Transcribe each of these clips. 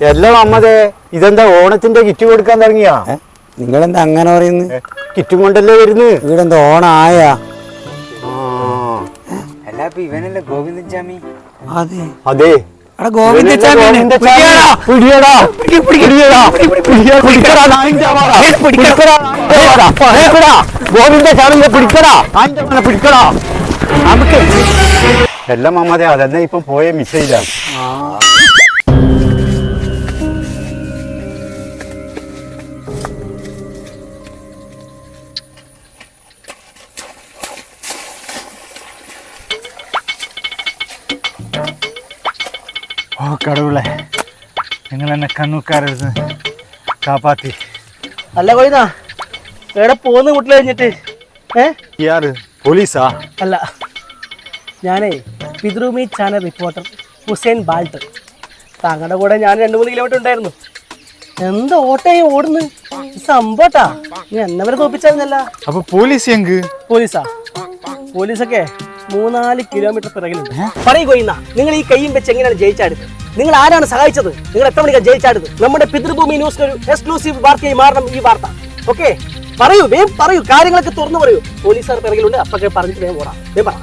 എല്ലാം അമ്മതേ ഇതെന്താ ഓണത്തിന്റെ കിറ്റ് കൊടുക്കാൻ തുടങ്ങിയാ? നിങ്ങളെന്താ അങ്ങനെ പറയുന്നു? കിറ്റും കൊണ്ടല്ലേ വരുന്നത്. ഇവിടെ എന്താ ഓണം ആയാ? അല്ല ഇവനല്ലേ ഗോവിന്ദൻ ചാമി? അതെ അതെ, ഗോവിന്ദ ചാമിയെ പിടിക്കടാ, പിടിക്കടാ. നമുക്ക് എല്ലാം അമ്മതേ അതെന്നാ ഇപ്പം പോയ മിസൈലാണ്. ഓ കടവുളെ, നിങ്ങൾ എന്നെ കണ്ണൂക്കാരരുത് കാപ്പാത്തി. അല്ല കൊയ്താ എവിടെ പോന്ന് വീട്ടിൽ കഴിഞ്ഞിട്ട്? പോലീസാ? അല്ല, ഞാനേ പിതൃഭൂമി ചാനൽ റിപ്പോർട്ടർ ഹുസൈൻ ബാൾട്ട്. താങ്കളുടെ കൂടെ ഞാൻ 2-3 കിലോമീറ്റർ ഉണ്ടായിരുന്നു. എന്താ ഓട്ടയും ഓടുന്നു സംഭവട്ടാ, നീ എന്നെ വരെ തോപ്പിച്ചായിരുന്നല്ല. അപ്പൊ പോലീസ് എങ്ക്? പോലീസാ? പോലീസൊക്കെ 3-4 കിലോമീറ്റർ പിറകിലുണ്ട്. പറയൂ കൊയ്യുന്ന, നിങ്ങൾ ഈ കൈയും വെച്ച് എങ്ങനെയാണ് ജയിച്ചാടുന്നത്? നിങ്ങൾ ആരാണ് സഹായിച്ചത്? നിങ്ങൾ എത്ര മണിക്കാണ് ജയിച്ചാടുന്നത്? നമ്മുടെ പിതൃഭൂമി ന്യൂസിന് ഒരു എക്സ്ക്ലൂസീവ് വാർത്തയായി മാറണം ഈ വാർത്ത. ഓക്കെ, പറയൂ, വേഗം പറയൂ, കാര്യങ്ങളൊക്കെ തുറന്നു പറയൂ. പോലീസുകാർ പിറകിലുണ്ട്, അപ്പൊക്കെ പറഞ്ഞിട്ട് വേഗം ഓടാം. വേഗം പറ.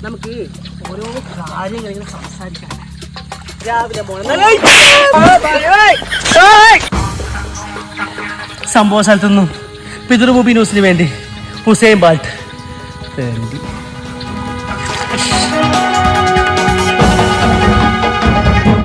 നമുക്ക് ഓരോ കാര്യങ്ങൾ ഇങ്ങനെ സംസാരിക്കാം. രാവിലെ സംഭവ സ്ഥലത്തുനിന്നും പിതൃഭൂമി ന്യൂസിന് വേണ്ടി ഹുസൈൻ ബാൾട്ട്.